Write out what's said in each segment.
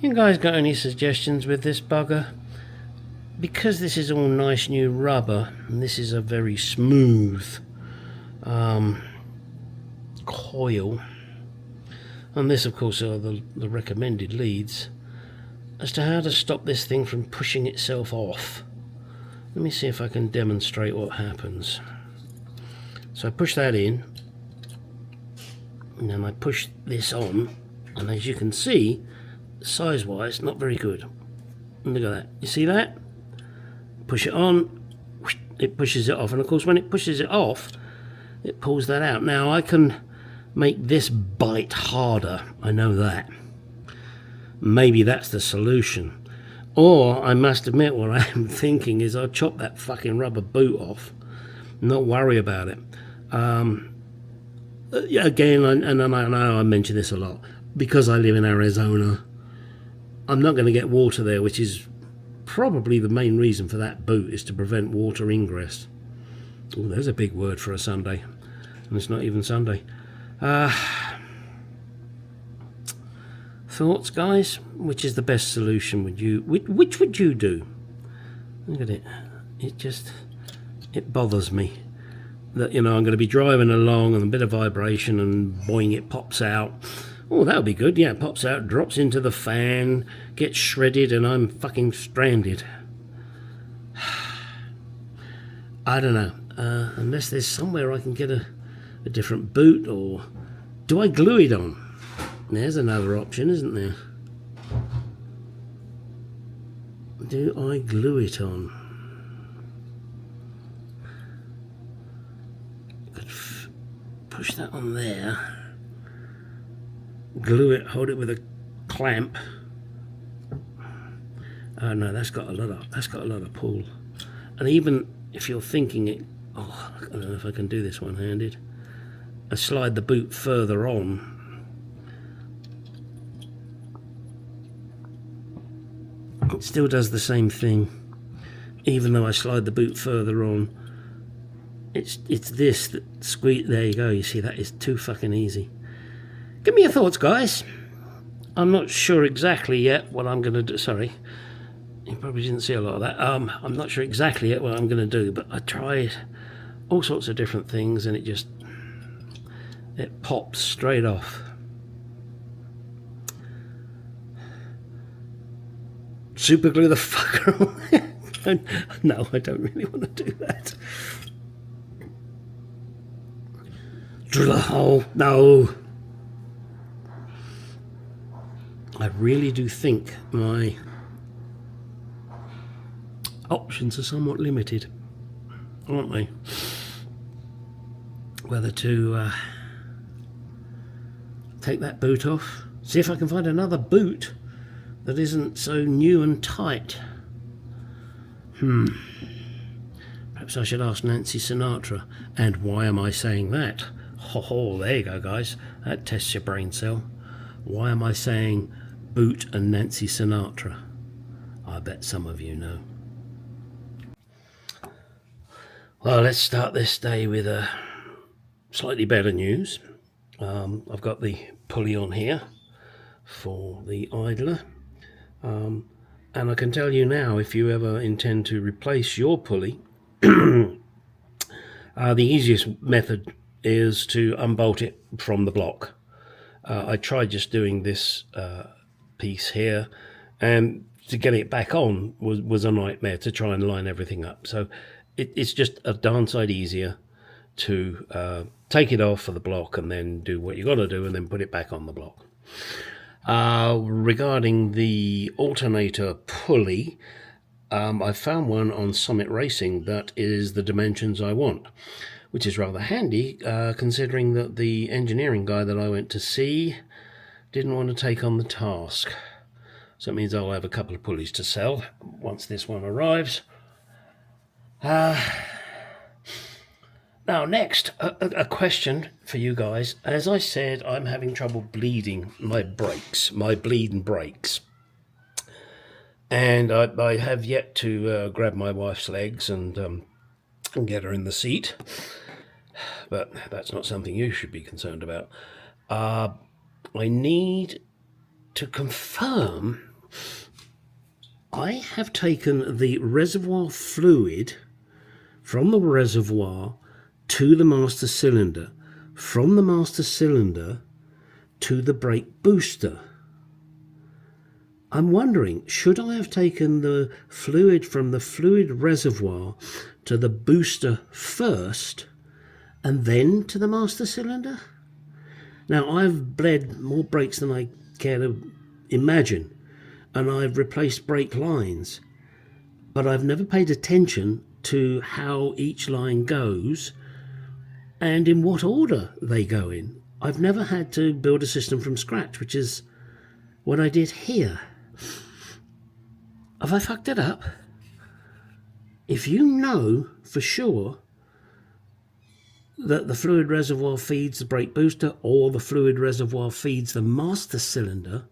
You guys got any suggestions with this bugger? Because this is all nice new rubber, and this is a very smooth coil, and this of course are the recommended leads, as to how to stop this thing from pushing itself off. Let me see if I can demonstrate what happens. So I push that in, and then I push this on, and as you can see, size wise not very good. Look at that, you see that? Push it on, it pushes it off, and of course when it pushes it off it pulls that out. Now I can make this bite harder, I know that. Maybe that's the solution. Or I must admit, what I am thinking is I'll chop that fucking rubber boot off, not worry about it. Again, and I know I mention this a lot, because I live in Arizona, I'm not going to get water there, which is probably the main reason for that boot, is to prevent water ingress. Oh, there's a big word for a Sunday, and it's not even Sunday. Thoughts, guys? Which is the best solution? Which would you do? Look at it. It bothers me that, you know, I'm going to be driving along and a bit of vibration and boing, it pops out. Oh, that'll be good. Yeah, it pops out, drops into the fan, gets shredded, and I'm fucking stranded. I don't know. Unless there's somewhere I can get a different boot, or do I glue it on? There's another option, isn't there? Do I glue it on? Could push that on there. Glue it, hold it with a clamp. Oh no, that's got a lot of pull. And even if you're thinking it, oh, I don't know if I can do this one-handed. I slide the boot further on. It still does the same thing, even though I slide the boot further on. It's this that squeeze. There you go. You see, that is too fucking easy. Give me your thoughts, guys. I'm not sure exactly yet what I'm going to do. Sorry, you probably didn't see a lot of that. I'm not sure exactly yet what I'm going to do, but I tried all sorts of different things, and it pops straight off. Super glue the fucker on. No, I don't really want to do that. Drill a hole. No. I really do think my options are somewhat limited, aren't they? Whether to take that boot off, see if I can find another boot that isn't so new and tight. Perhaps I should ask Nancy Sinatra. And why am I saying that? Ho, there you go, guys. That tests your brain cell. Why am I saying boot and Nancy Sinatra? I bet some of you know. Well, let's start this day with a slightly better news. I've got the pulley on here for the idler. And I can tell you now, if you ever intend to replace your pulley, the easiest method is to unbolt it from the block. I tried just doing this piece here, and to get it back on was a nightmare to try and line everything up. So it's just a darn sight easier to take it off of the block and then do what you got to do and then put it back on the block. Regarding the alternator pulley, I found one on Summit Racing that is the dimensions I want, which is rather handy considering that the engineering guy that I went to see didn't want to take on the task. So it means I'll have a couple of pulleys to sell once this one arrives. Now, next, a question for you guys. As I said, I'm having trouble bleeding my brakes, my bleeding brakes. And I have yet to grab my wife's legs and get her in the seat. But that's not something you should be concerned about. I need to confirm, I have taken the reservoir fluid from the reservoir to the master cylinder, from the master cylinder to the brake booster. I'm wondering, should I have taken the fluid from the fluid reservoir to the booster first and then to the master cylinder? Now, I've bled more brakes than I care to imagine, and I've replaced brake lines, but I've never paid attention to how each line goes and in what order they go in. I've never had to build a system from scratch, which is what I did here. Have I fucked it up? If you know for sure that the fluid reservoir feeds the brake booster or the fluid reservoir feeds the master cylinder,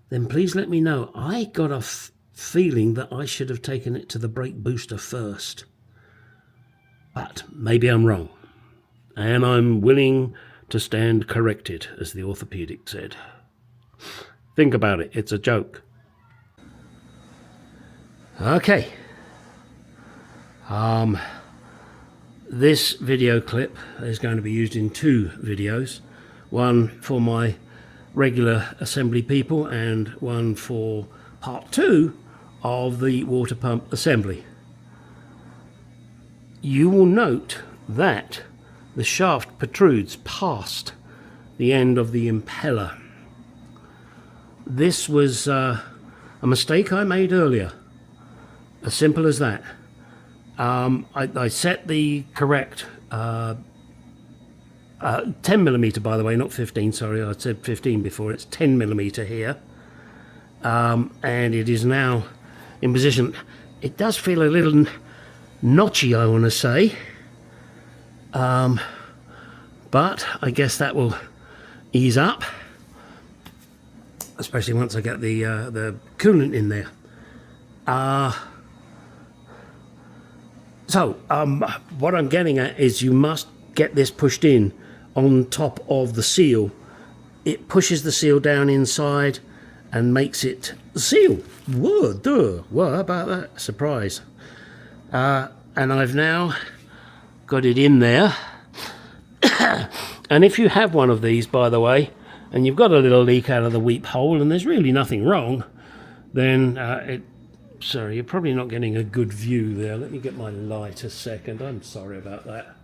then please let me know. I got a feeling that I should have taken it to the brake booster first. But maybe I'm wrong. And I'm willing to stand corrected, as the orthopedic said. Think about it, it's a joke. Okay. This video clip is going to be used in 2 videos. One for my regular assembly people and one for part 2 of the water pump assembly. You will note that the shaft protrudes past the end of the impeller. This was a mistake I made earlier. As simple as that. I set the correct 10mm, by the way, not 15, sorry, I said 15 before. It's 10mm here, and it is now in position. It does feel a little notchy, I want to say, but I guess that will ease up, especially once I get the coolant in there. So what I'm getting at is you must get this pushed in on top of the seal. It pushes the seal down inside and makes it seal. Whoa, duh. Well, how about that? Surprise. And I've now got it in there. And if you have one of these, by the way, and you've got a little leak out of the weep hole and there's really nothing wrong, then sorry, you're probably not getting a good view there. Let me get my light a second. I'm sorry about that.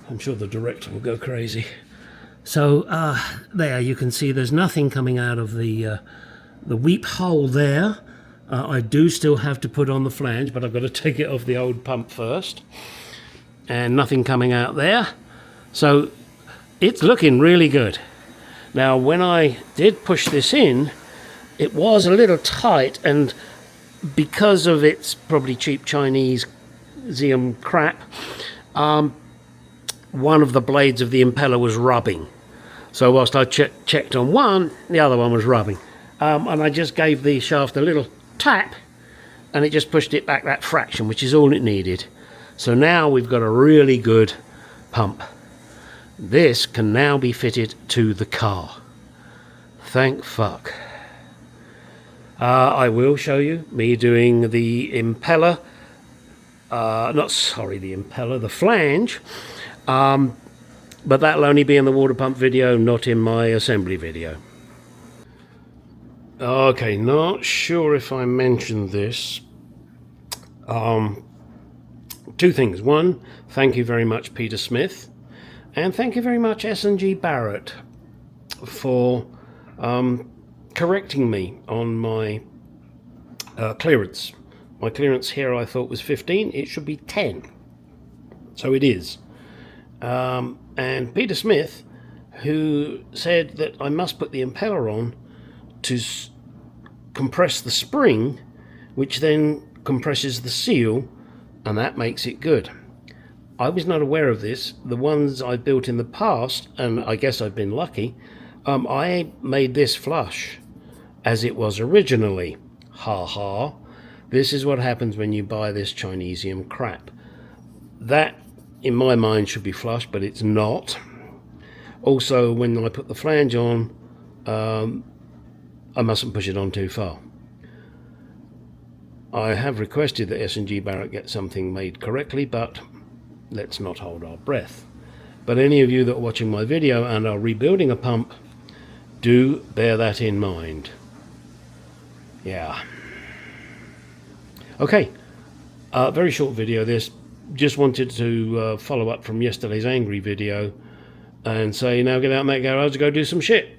I'm sure the director will go crazy. So there you can see there's nothing coming out of the weep hole there. I do still have to put on the flange, but I've got to take it off the old pump first. And nothing coming out there. So it's looking really good. Now, when I did push this in, it was a little tight, and because of its probably cheap Chinese Xi'an crap, one of the blades of the impeller was rubbing. So whilst I checked on one, the other one was rubbing. And I just gave the shaft a little tap, and it just pushed it back that fraction, which is all it needed. So now we've got a really good pump. This can now be fitted to the car. Thank fuck. I will show you me doing the impeller, the flange, but that'll only be in the water pump video, not in my assembly video. Okay, not sure if I mentioned this. 2 things. One, thank you very much, Peter Smith. And thank you very much, S&G Barrett, for correcting me on my clearance. My clearance here I thought was 15. It should be 10. So it is. And Peter Smith, who said that I must put the impeller on to compress the spring, which then compresses the seal, and that makes it good. I was not aware of this. The ones I built in the past, and I guess I've been lucky, I made this flush as it was originally. Ha ha. This is what happens when you buy this Chinesium crap. That, in my mind, should be flush, but it's not. Also, when I put the flange on, I mustn't push it on too far. I have requested that S&G Barrett get something made correctly, but let's not hold our breath. But any of you that are watching my video and are rebuilding a pump, do bear that in mind. Yeah. Okay, very short video this. Just wanted to follow up from yesterday's angry video and say, now get out, mate, garage, go do some shit.